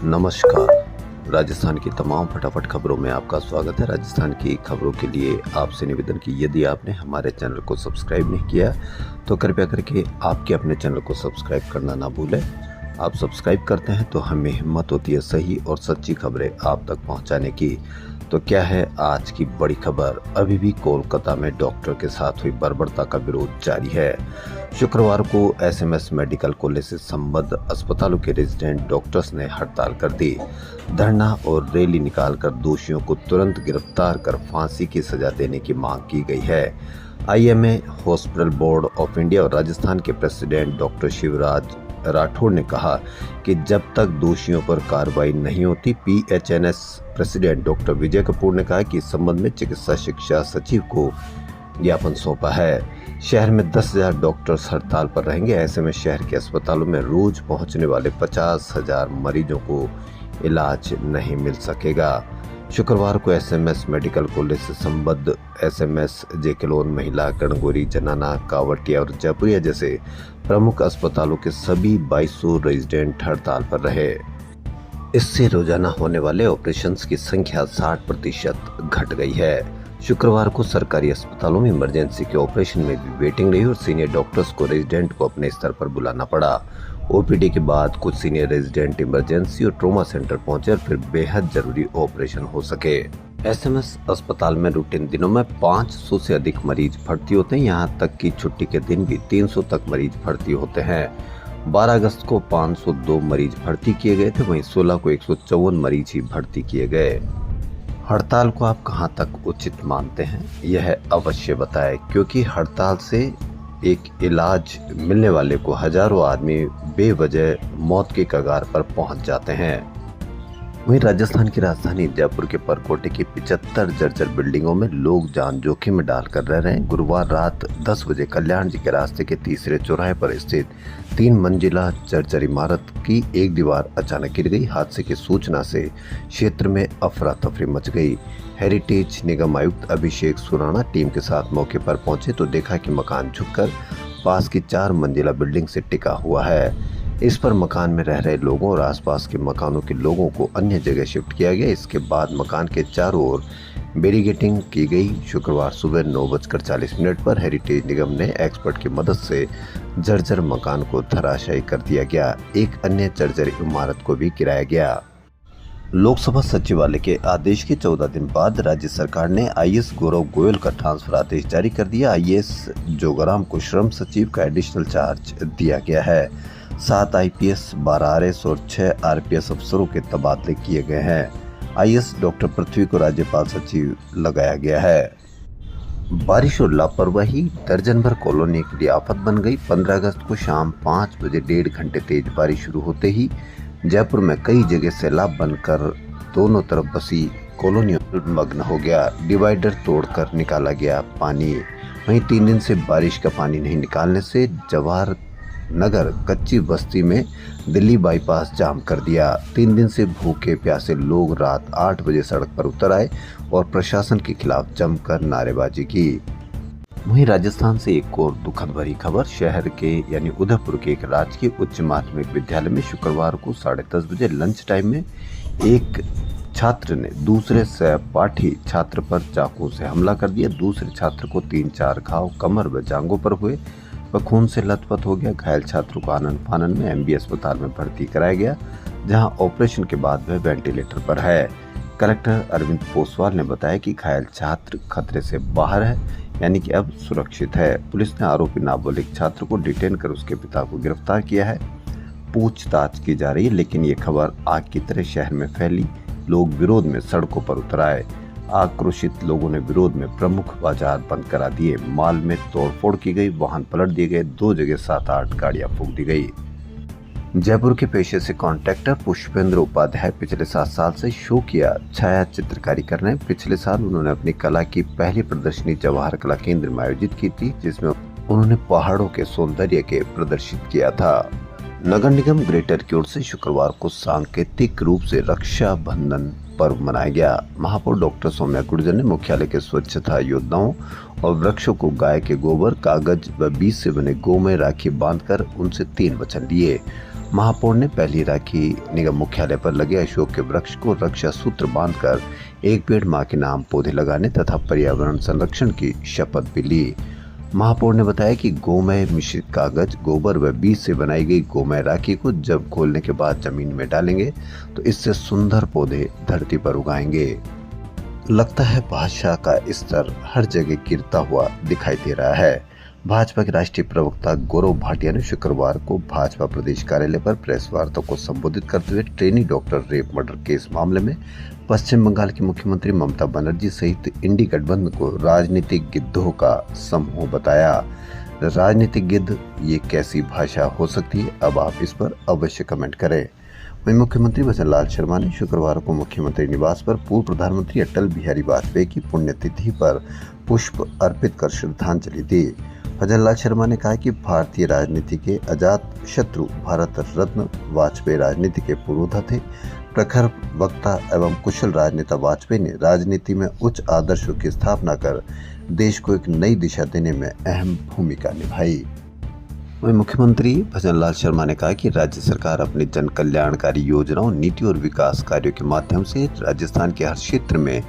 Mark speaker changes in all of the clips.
Speaker 1: नमस्कार। राजस्थान की तमाम फटाफट खबरों में आपका स्वागत है। राजस्थान की खबरों के लिए आपसे निवेदन कि यदि आपने हमारे चैनल को सब्सक्राइब नहीं किया तो कृपया करके आपके अपने चैनल को सब्सक्राइब करना ना भूलें। आप सब्सक्राइब करते हैं तो हमें हिम्मत होती है सही और सच्ची खबरें आप तक पहुंचाने की। तो क्या है आज की बड़ी खबर? अभी भी कोलकाता में डॉक्टर के साथ हुई बर्बरता का विरोध जारी है। शुक्रवार को एसएमएस मेडिकल कॉलेज से संबद्ध अस्पतालों के रेजिडेंट डॉक्टर्स ने हड़ताल कर दी। धरना और रैली निकालकर दोषियों को तुरंत गिरफ्तार कर फांसी की सजा देने की मांग की गई है। IMA, hospital board of India और राजस्थान के प्रेसिडेंट डॉक्टर शिवराज राठौड़ ने कहा कि जब तक दोषियों पर कार्रवाई नहीं होती। पीएचएनएस प्रेसिडेंट डॉक्टर विजय कपूर ने कहा कि इस संबंध में चिकित्सा शिक्षा सचिव को ज्ञापन सौंपा है। शहर में 10,000 डॉक्टर्स हड़ताल पर रहेंगे। ऐसे में शहर के अस्पतालों में रोज पहुंचने वाले 50,000 मरीजों को इलाज नहीं मिल सकेगा। शुक्रवार को एसएमएस मेडिकल कॉलेज से संबद्ध एसएमएस, जेकेलोन, महिला, गणगौरी, जनाना, कावटिया और जयपुरिया जैसे प्रमुख अस्पतालों के सभी 2200 रेजिडेंट हड़ताल पर रहे। इससे रोजाना होने वाले ऑपरेशंस की संख्या 60% घट गई है। शुक्रवार को सरकारी अस्पतालों में इमरजेंसी के ऑपरेशन में भी वेटिंग रही और सीनियर डॉक्टर्स को रेजिडेंट को अपने स्तर पर बुलाना पड़ा। ओपीडी के बाद कुछ सीनियर रेजिडेंट इमरजेंसी और ट्रॉमा सेंटर पहुंचे और फिर बेहद जरूरी ऑपरेशन हो सके। एसएमएस अस्पताल में रूटीन दिनों में 500 से अधिक मरीज भर्ती होते हैं। यहाँ तक कि छुट्टी के दिन भी 300 तक मरीज भर्ती होते हैं। 12 अगस्त को 502 मरीज भर्ती किए गए थे, वहीं 16 को 154 मरीज ही भर्ती किए गए। हड़ताल को आप कहां तक उचित मानते हैं, यह अवश्य बताएं, क्योंकि हड़ताल से एक इलाज मिलने वाले को हजारों आदमी बेवजह मौत के कगार पर पहुंच जाते हैं। वहीं राजस्थान की राजधानी जयपुर के परकोटे की 75 जर्जर बिल्डिंगों में लोग जान जोखिम में डालकर रह रहे हैं। गुरुवार रात 10 बजे कल्याण जी के रास्ते के तीसरे चौराहे पर स्थित 3 मंजिला जर्जर इमारत की एक दीवार अचानक गिर गई। हादसे की सूचना से क्षेत्र में अफरा तफरी मच गई। हेरिटेज निगम आयुक्त अभिषेक सुराणा टीम के साथ मौके पर पहुंचे तो देखा कि मकान झुककर पास की 4 मंजिला बिल्डिंग से टिका हुआ है। इस पर मकान में रह रहे लोगों और आसपास के मकानों के लोगों को अन्य जगह शिफ्ट किया गया। इसके बाद मकान के चारों ओर बैरिकेडिंग की गई। शुक्रवार सुबह 9:40 पर हेरिटेज निगम ने एक्सपर्ट की मदद से जर्जर मकान को धराशायी कर दिया गया। एक अन्य जर्जर इमारत को भी गिराया गया। लोकसभा सचिवालय के आदेश के 14 दिन बाद राज्य सरकार ने आईएएस गौरव गोयल का ट्रांसफर आदेश जारी कर दिया। आईएएस जोगाराम को श्रम सचिव का एडिशनल चार्ज दिया गया है। 7 आईपीएस, 12 आरएस और 6 आरपीएस अफसरों के तबादले किए गए हैं। आईएएस डॉक्टर पृथ्वी को राज्यपाल सचिव लगाया गया है। बारिश और लापरवाही दर्जन भर कॉलोनी के लिए आफत बन गई। 15 अगस्त को शाम 5 बजे 1.5 घंटे तेज बारिश शुरू होते ही जयपुर में कई जगह सैलाब बनकर दोनों तरफ बसी कॉलोनियों मग्न हो गया। डिवाइडर तोड़कर निकाला गया पानी। वहीं 3 दिन से बारिश का पानी नहीं निकालने से जवाहर नगर कच्ची बस्ती में दिल्ली बाईपास जाम कर दिया। 3 दिन से भूखे प्यासे लोग रात 8 बजे सड़क पर उतर आए और प्रशासन के खिलाफ जमकर नारेबाजी की। वहीं राजस्थान से एक और दुखद भरी खबर। शहर के यानी उदयपुर के एक राजकीय उच्च माध्यमिक विद्यालय में शुक्रवार को 10:30 बजे लंच टाइम में एक छात्र ने दूसरे सहपाठी छात्र पर चाकू से हमला कर दिया। दूसरे छात्र को 3-4 घाव कमर व जांघों पर हुए। वह खून से लथपथ हो गया। घायल छात्र को आनंद फानन में एमबी अस्पताल में भर्ती कराया गया, जहां ऑपरेशन के बाद वह वेंटिलेटर पर है। कलेक्टर अरविंद पोसवाल ने बताया कि घायल छात्र खतरे से बाहर है, यानी कि अब सुरक्षित है। पुलिस ने आरोपी नाबालिग छात्र को डिटेन कर उसके पिता को गिरफ्तार किया है। पूछताछ की जा रही है, लेकिन ये खबर आग की तरह शहर में फैली। लोग विरोध में सड़कों पर उतर आए। आक्रोशित लोगों ने विरोध में प्रमुख बाजार बंद करा दिए। मॉल में तोड़फोड़ की गई, वाहन पलट दिए गए। 2 जगह 7-8 गाड़ियां फूंक दी गई। जयपुर के पेशे से कॉन्ट्रैक्टर पुष्पेंद्र उपाध्याय पिछले 7 साल से शो किया छाया चित्रकारी कर रहे हैं। पिछले साल उन्होंने अपनी कला की पहली प्रदर्शनी जवाहर कला केंद्र में आयोजित की थी, जिसमें उन्होंने पहाड़ों के सौंदर्य के प्रदर्शित किया था। नगर निगम ग्रेटर की ओर से शुक्रवार को सांकेतिक रूप से रक्षाबंधन पर्व मनाया गया। महापौर डॉक्टर सौम्या गुर्जर ने मुख्यालय के स्वच्छता योद्धाओं और वृक्षों को गाय के गोबर, कागज व बीज से बने गोमय राखी बांधकर उनसे 3 वचन लिए। महापौर ने पहली राखी निगम मुख्यालय पर लगे अशोक के वृक्ष को रक्षा सूत्र बांधकर एक पेड़ मां के नाम पौधे लगाने तथा पर्यावरण संरक्षण की शपथ भी ली। महापौर ने बताया कि गोमय मिश्रित कागज, गोबर व बीज से बनाई गई गोमय राखी को जब खोलने के बाद जमीन में डालेंगे तो इससे सुंदर पौधे धरती पर उगाएंगे। लगता है भाषा का स्तर हर जगह गिरता हुआ दिखाई दे रहा है। भाजपा के राष्ट्रीय प्रवक्ता गौरव भाटिया ने शुक्रवार को भाजपा प्रदेश कार्यालय पर प्रेस वार्ता को संबोधित करते हुए trainee doctor rape murder case मामले में पश्चिम बंगाल की मुख्यमंत्री ममता बनर्जी सहित इंडी गठबंधन को राजनीतिक गिद्धों का समूह बताया। राजनीतिक गिद्ध, ये कैसी भाषा हो सकती है? अब आप इस पर अवश्य कमेंट करें। वहीं मुख्यमंत्री भजनलाल शर्मा ने शुक्रवार को मुख्यमंत्री निवास पर पूर्व प्रधानमंत्री अटल बिहारी वाजपेयी की पुण्यतिथि पर पुष्प अर्पित कर श्रद्धांजलि दी। भजनलाल शर्मा ने कहा कि भारतीय राजनीति के अजात शत्रु भारत रत्न वाजपेयी राजनीति के पुरोधा थे। प्रखर वक्ता एवं कुशल राजनेता वाजपेयी ने राजनीति में उच्च आदर्शों की स्थापना कर देश को एक नई दिशा देने में अहम भूमिका निभाई। वहीं मुख्यमंत्री भजनलाल शर्मा ने कहा कि राज्य सरकार अपनी जन कल्याणकारी योजनाओं, नीति और विकास कार्यों के माध्यम से राजस्थान के हर क्षेत्र में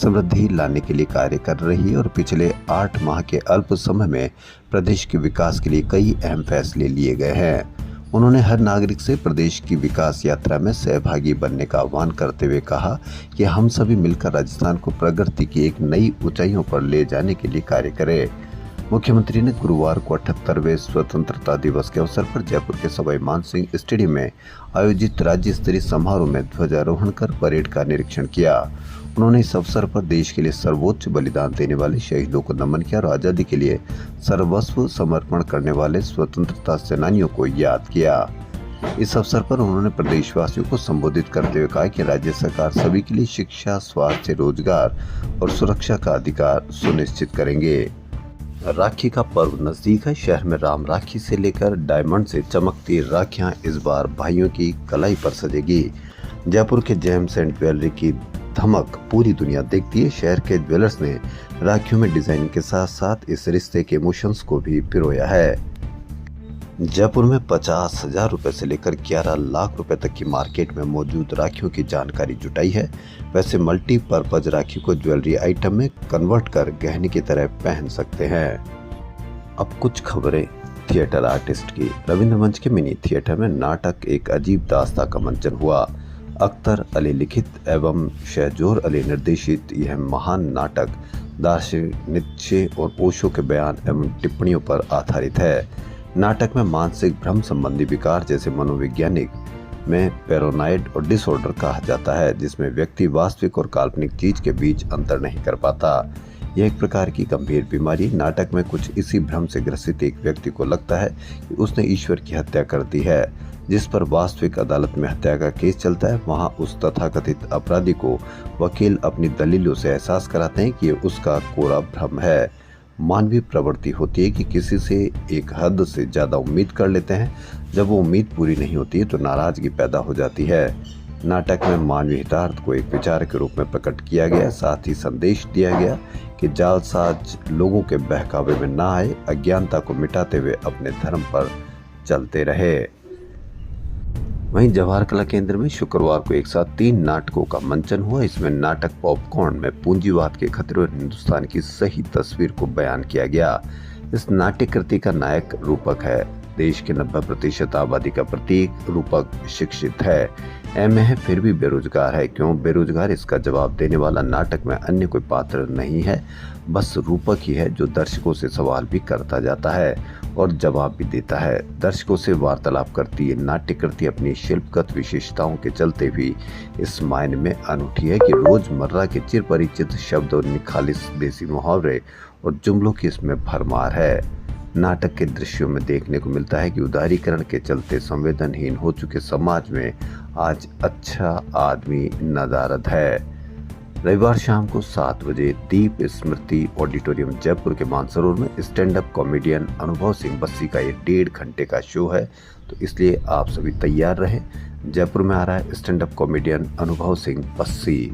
Speaker 1: समृद्धि लाने के लिए कार्य कर रही है और पिछले 8 माह के अल्प समय में प्रदेश के विकास के लिए कई अहम फैसले लिए गए हैं। उन्होंने हर नागरिक से प्रदेश की विकास यात्रा में सहभागी बनने का आह्वान करते हुए कहा कि हम सभी मिलकर राजस्थान को प्रगति की एक नई ऊंचाइयों पर ले जाने के लिए कार्य करें। मुख्यमंत्री ने गुरुवार को 78वें स्वतंत्रता दिवस के अवसर पर जयपुर के सवाई मानसिंह स्टेडियम में आयोजित राज्य स्तरीय समारोह में ध्वजारोहण कर परेड का निरीक्षण किया। उन्होंने इस अवसर पर देश के लिए सर्वोच्च बलिदान देने वाले शहीदों को नमन किया और आज़ादी के लिए सर्वस्व समर्पण करने वाले स्वतंत्रता सेनानियों को याद किया। इस अवसर पर उन्होंने प्रदेशवासियों को संबोधित करते हुए कहा कि राज्य सरकार सभी के लिए शिक्षा, स्वास्थ्य, रोजगार और सुरक्षा का अधिकार सुनिश्चित करेंगे। राखी का पर्व नजदीक है। शहर में राम राखी से लेकर डायमंड से चमकती राखियां इस बार भाइयों की कलाई पर सजेगी। जयपुर के जेम्स एंड ज्वेलरी की धमक पूरी दुनिया देखती है। शहर के ज्वेलर्स ने राखियों में डिजाइन के साथ साथ इस रिश्ते के इमोशंस को भी पिरोया है। जयपुर में 50,000 रुपए से लेकर 11 लाख रुपए तक की मार्केट में मौजूद राखियों की जानकारी जुटाई है। वैसे मल्टीपर्पज राखी को ज्वेलरी आइटम में कन्वर्ट कर गहने की तरह पहन सकते हैं। अब कुछ खबरें थिएटर आर्टिस्ट की। रविंद्र मंच के मिनी थिएटर में नाटक एक अजीब दास्तां का मंचन हुआ। अख्तर अली लिखित एवं शहजोर अली निर्देशित यह महान नाटक दार्शनिक नीत्शे और ओशो के बयान एवं टिप्पणियों पर आधारित है। नाटक में मानसिक भ्रम संबंधी विकार जैसे मनोवैज्ञानिक में पैरानॉइड और डिसऑर्डर कहा जाता है, जिसमें व्यक्ति वास्तविक और काल्पनिक चीज के बीच अंतर नहीं कर पाता। यह एक प्रकार की गंभीर बीमारी। नाटक में कुछ इसी भ्रम से ग्रसित एक व्यक्ति को लगता है कि उसने ईश्वर की हत्या कर दी है। जिस पर वास्तविक अदालत में हत्या का केस चलता है, वहां उस तथाकथित अपराधी को वकील अपनी दलीलों से एहसास कराते हैं कि ये उसका कोरा भ्रम है। मानवीय प्रवृत्ति होती है कि किसी से एक हद से ज्यादा उम्मीद कर लेते हैं। जब वो उम्मीद पूरी नहीं होती है तो नाराजगी पैदा हो जाती है। नाटक में मानवीय हितार्थ को एक विचार के रूप में प्रकट किया गया। साथ ही संदेश दिया गया कि जालसाज लोगों के बहकावे में ना आए, अज्ञानता को मिटाते हुए अपने धर्म पर चलते रहे। वहीं जवाहर कला केंद्र में शुक्रवार को एक साथ 3 नाटकों का मंचन हुआ। इसमें नाटक पॉपकॉर्न में पूंजीवाद के खतरे और हिंदुस्तान की सही तस्वीर को बयान किया गया। इस नाट्य कृति का नायक रूपक है। देश के 90% आबादी का प्रतीक रूपक शिक्षित है, एमए है, फिर भी बेरोजगार है। क्यों बेरोजगार, इसका जवाब देने वाला नाटक में अन्य कोई पात्र नहीं है, बस रूपक ही है जो दर्शकों से सवाल भी करता जाता है और जवाब भी देता है। दर्शकों से वार्तालाप करती है नाट्य कृति अपनी शिल्पगत विशेषताओं के चलते भी इस मायने में अनूठी है कि रोजमर्रा के चिरपरिचित शब्द और निखालिस देसी मुहावरे और जुमलों की इसमें भरमार है। नाटक के दृश्यों में देखने को मिलता है कि उदारीकरण के चलते संवेदनहीन हो चुके समाज में आज अच्छा आदमी नदारद है। रविवार शाम को 7 बजे दीप स्मृति ऑडिटोरियम जयपुर के मानसरोवर में स्टैंड अप कॉमेडियन अनुभव सिंह बस्सी का ये 1.5 घंटे का शो है, तो इसलिए आप सभी तैयार रहें। जयपुर में आ रहा है स्टैंड अप कॉमेडियन अनुभव सिंह बस्सी।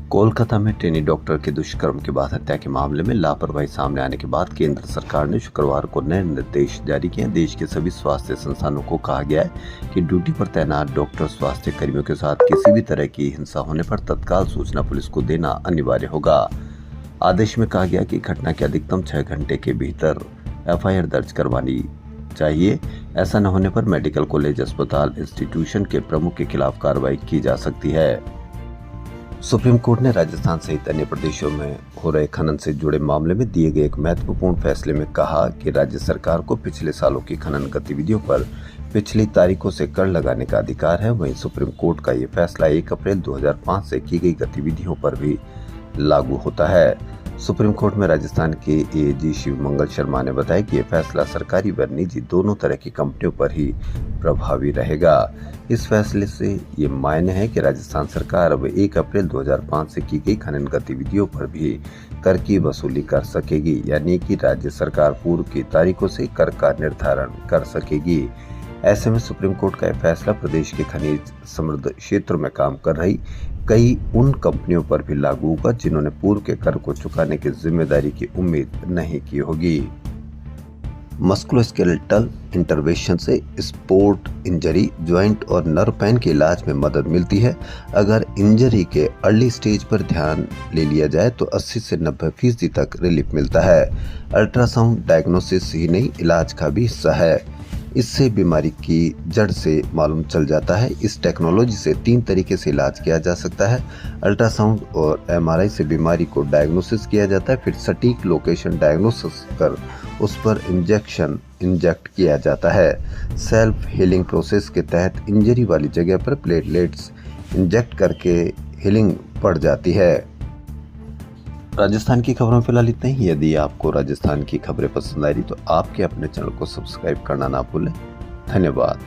Speaker 1: कोलकाता में ट्रेनी डॉक्टर के दुष्कर्म के बाद हत्या के मामले में लापरवाही सामने आने के बाद केंद्र सरकार ने शुक्रवार को नए निर्देश जारी किए। देश के सभी स्वास्थ्य संस्थानों को कहा गया है कि ड्यूटी पर तैनात डॉक्टर स्वास्थ्य कर्मियों के साथ किसी भी तरह की हिंसा होने पर तत्काल सूचना पुलिस को देना अनिवार्य होगा। आदेश में कहा गया कि घटना के अधिकतम 6 घंटे के भीतर एफआईआर दर्ज करवानी चाहिए। ऐसा न होने पर मेडिकल कॉलेज, अस्पताल, इंस्टीट्यूशन के प्रमुख के खिलाफ कार्रवाई की जा सकती है। सुप्रीम कोर्ट ने राजस्थान सहित अन्य प्रदेशों में हो रहे खनन से जुड़े मामले में दिए गए एक महत्वपूर्ण फैसले में कहा कि राज्य सरकार को पिछले सालों की खनन गतिविधियों पर पिछली तारीखों से कर लगाने का अधिकार है। वहीं सुप्रीम कोर्ट का ये फैसला 1 अप्रैल 2005 से की गई गतिविधियों पर भी लागू होता है। सुप्रीम कोर्ट में राजस्थान के एएजी शिव मंगल शर्मा ने बताया कि यह फैसला सरकारी व निजी दोनों तरह की कंपनियों पर ही प्रभावी रहेगा। इस फैसले से ये मायने है कि राजस्थान सरकार अब 1 अप्रैल 2005 से की गई खनन गतिविधियों पर भी कर की वसूली कर सकेगी, यानी कि राज्य सरकार पूर्व की तारीखों से कर का निर्धारण कर सकेगी। ऐसे में सुप्रीम कोर्ट का यह फैसला प्रदेश के खनिज समृद्ध क्षेत्रों में काम कर रही कई उन कंपनियों पर भी लागू होगा जिन्होंने पूर्व के कर को चुकाने की जिम्मेदारी की उम्मीद नहीं की होगी। मस्कुलोस्केलेटल इंटरवेंशन से स्पोर्ट इंजरी, ज्वाइंट और नर्व पेन के इलाज में मदद मिलती है। अगर इंजरी के अर्ली स्टेज पर ध्यान ले लिया जाए तो 80 से 90% तक रिलीफ मिलता है। अल्ट्रासाउंड डायग्नोसिस ही नहीं, इलाज का भी हिस्सा है। इससे बीमारी की जड़ से मालूम चल जाता है। इस टेक्नोलॉजी से 3 तरीके से इलाज किया जा सकता है। अल्ट्रासाउंड और एमआरआई से बीमारी को डायग्नोसिस किया जाता है, फिर सटीक लोकेशन डायग्नोसिस कर उस पर इंजेक्ट किया जाता है। सेल्फ हीलिंग प्रोसेस के तहत इंजरी वाली जगह पर प्लेटलेट्स इंजेक्ट करके हीलिंग बढ़ जाती है। राजस्थान की खबरों में फिलहाल इतना ही। यदि आपको राजस्थान की खबरें पसंद आ रही तो आपके अपने चैनल को सब्सक्राइब करना ना भूलें। धन्यवाद।